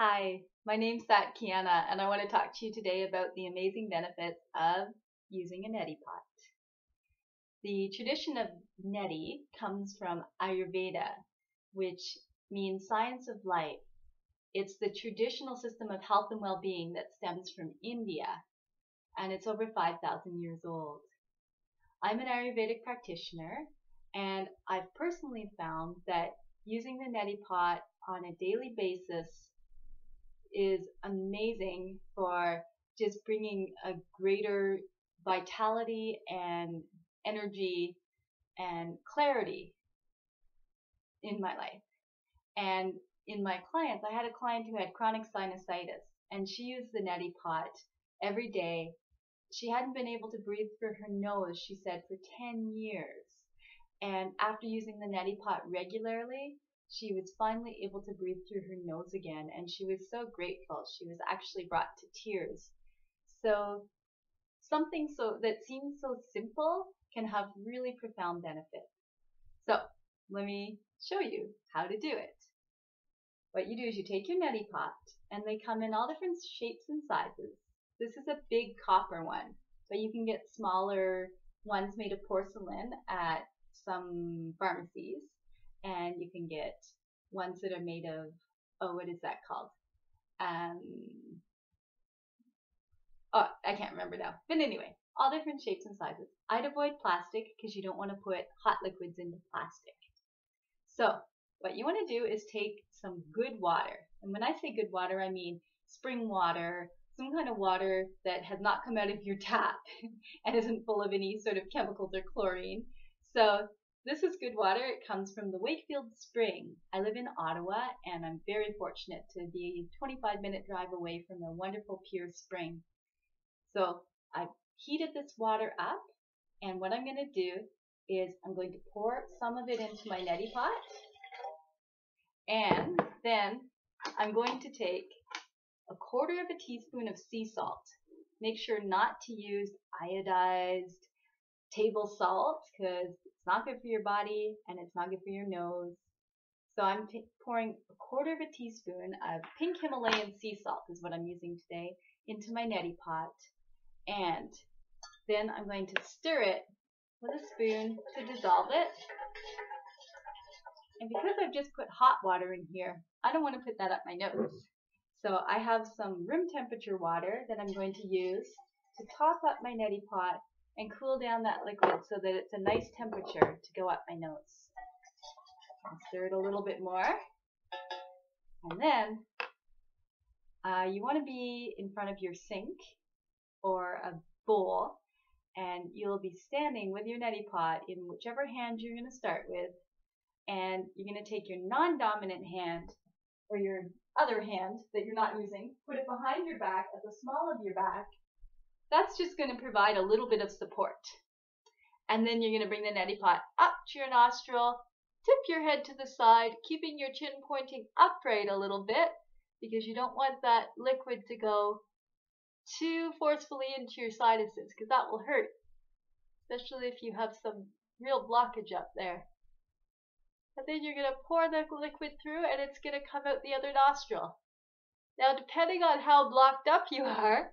Hi, my name's Kiana, and I want to talk to you today about the amazing benefits of using a neti pot. The tradition of neti comes from Ayurveda, which means science of life. It's the traditional system of health and well-being that stems from India, and it's over 5,000 years old. I'm an Ayurvedic practitioner, and I've personally found that using the neti pot on a daily basis is amazing for just bringing a greater vitality and energy and clarity in my life. And in my clients, I had a client who had chronic sinusitis, and she used the neti pot every day. She hadn't been able to breathe through her nose, she said, for 10 years. And after using the neti pot regularly, she was finally able to breathe through her nose again, and she was so grateful. She was actually brought to tears. So something that seems so simple can have really profound benefits. So let me show you how to do it. What you do is you take your neti pot, and they come in all different shapes and sizes. This is a big copper one, but you can get smaller ones made of porcelain at some pharmacies, and you can get ones that are made of, what is that called? I can't remember now. But anyway, all different shapes and sizes. I'd avoid plastic because you don't want to put hot liquids into plastic. So what you want to do is take some good water. And when I say good water, I mean spring water, some kind of water that has not come out of your tap and isn't full of any sort of chemicals or chlorine. So this is good water. It comes from the Wakefield Spring. I live in Ottawa, and I'm very fortunate to be a 25-minute drive away from a wonderful pure spring. So I've heated this water up, and what I'm going to do is I'm going to pour some of it into my neti pot, and then I'm going to take a quarter of a teaspoon of sea salt. Make sure not to use iodized table salt because it's not good for your body and it's not good for your nose. So I'm pouring a quarter of a teaspoon of pink Himalayan sea salt is what I'm using today into my neti pot, and then I'm going to stir it with a spoon to dissolve it. And because I've just put hot water in here, I don't want to put that up my nose. So I have some room temperature water that I'm going to use to top up my neti pot and cool down that liquid so that it's a nice temperature to go up my nose. I'll stir it a little bit more. And then you want to be in front of your sink or a bowl, and you'll be standing with your neti pot in whichever hand you're going to start with, and you're going to take your non-dominant hand or your other hand that you're not using, put it behind your back at the small of your back. That's just going to provide a little bit of support. And then you're going to bring the neti pot up to your nostril, tip your head to the side, keeping your chin pointing upright a little bit because you don't want that liquid to go too forcefully into your sinuses because that will hurt, especially if you have some real blockage up there. And then you're going to pour the liquid through, and it's going to come out the other nostril. Now, depending on how blocked up you are,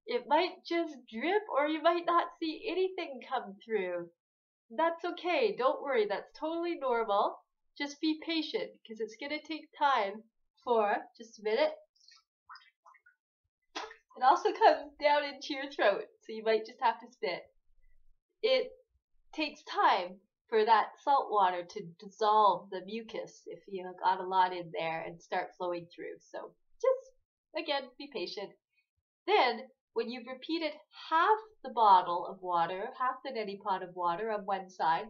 it might just drip or you might not see anything come through. That's okay. Don't worry. That's totally normal. Just be patient because it's going to take time for, just a minute. It also comes down into your throat, so you might just have to spit. It takes time for that salt water to dissolve the mucus if you got a lot in there and start flowing through. So just, again, be patient. Then, when you've repeated half the bottle of water, half the neti pot of water on one side,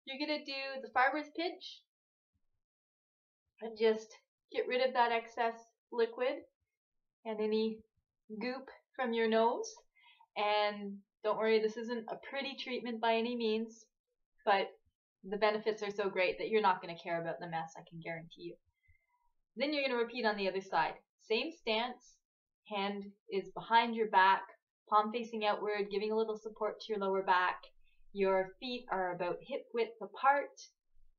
you're going to do the farmer's pinch and just get rid of that excess liquid and any goop from your nose. And don't worry, this isn't a pretty treatment by any means, but the benefits are so great that you're not going to care about the mess, I can guarantee you. Then you're going to repeat on the other side. Same stance, hand is behind your back, palm facing outward, giving a little support to your lower back. Your feet are about hip width apart.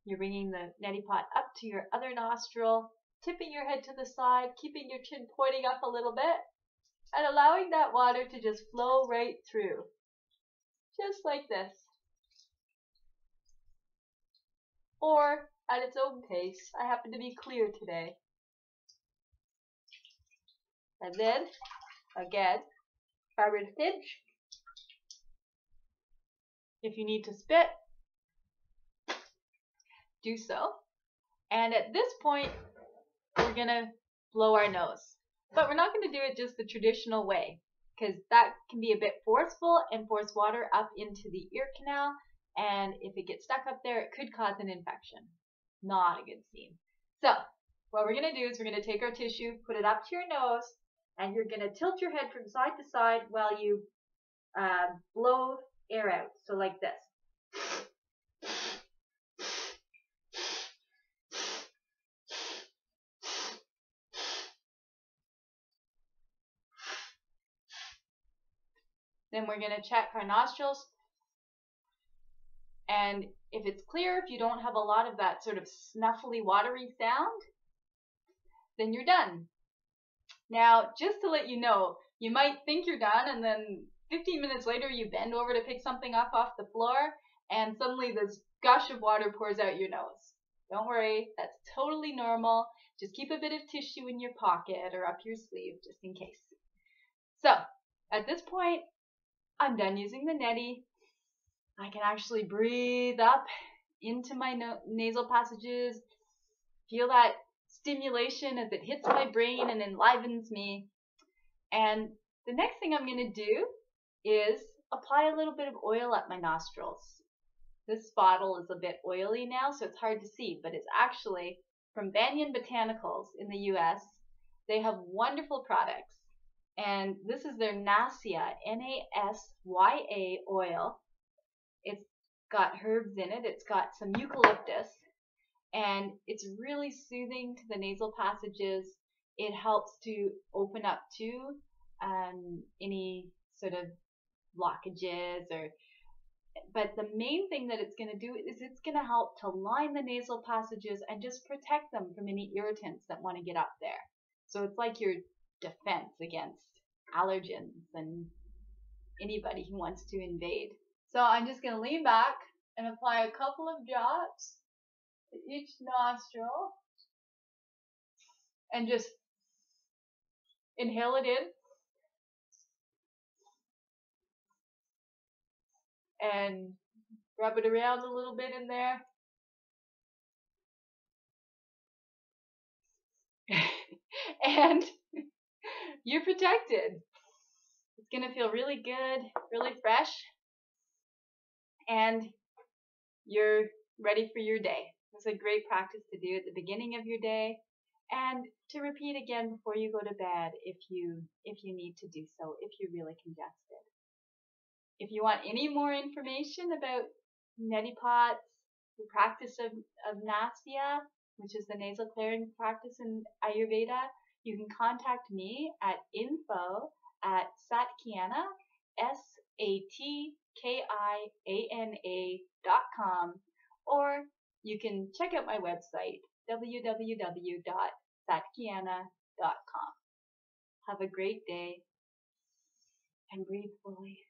You're bringing the neti pot up to your other nostril, tipping your head to the side, keeping your chin pointing up a little bit, and allowing that water to just flow right through. Just like this. Or at its own pace. I happen to be clear today. And then, again, forward hinge. If you need to spit, do so. And at this point, we're going to blow our nose. But we're not going to do it just the traditional way, because that can be a bit forceful and force water up into the ear canal. And if it gets stuck up there, it could cause an infection. Not a good scene. So what we're going to do is we're going to take our tissue, put it up to your nose, and you're going to tilt your head from side to side while you blow air out. So like this. Then we're going to check our nostrils. And if it's clear, if you don't have a lot of that sort of snuffly, watery sound, then you're done. Now, just to let you know, you might think you're done, and then 15 minutes later, you bend over to pick something up off the floor, and suddenly this gush of water pours out your nose. Don't worry, that's totally normal. Just keep a bit of tissue in your pocket or up your sleeve, just in case. So, at this point, I'm done using the neti. I can actually breathe up into my nasal passages, feel that stimulation as it hits my brain and enlivens me. And the next thing I'm going to do is apply a little bit of oil at my nostrils. This bottle is a bit oily now, so it's hard to see, but it's actually from Banyan Botanicals in the US. They have wonderful products. And this is their Nasya, N-A-S-Y-A oil. It's got herbs in it. It's got some eucalyptus. And it's really soothing to the nasal passages. It helps to open up to any sort of blockages but the main thing that it's going to do is it's going to help to line the nasal passages and just protect them from any irritants that want to get up there. So it's like your defense against allergens and anybody who wants to invade. So I'm just going to lean back and apply a couple of drops to each nostril and just inhale it in and rub it around a little bit in there. And you're protected. It's going to feel really good, really fresh, and you're ready for your day. It's a great practice to do at the beginning of your day and to repeat again before you go to bed if you need to do so, if you're really congested. If you want any more information about neti pots, the practice of Nasya, which is the nasal clearing practice in Ayurveda, you can contact me at info@satkiana, SATKIANA.com, or you can check out my website, www.satkiana.com. Have a great day and breathe fully.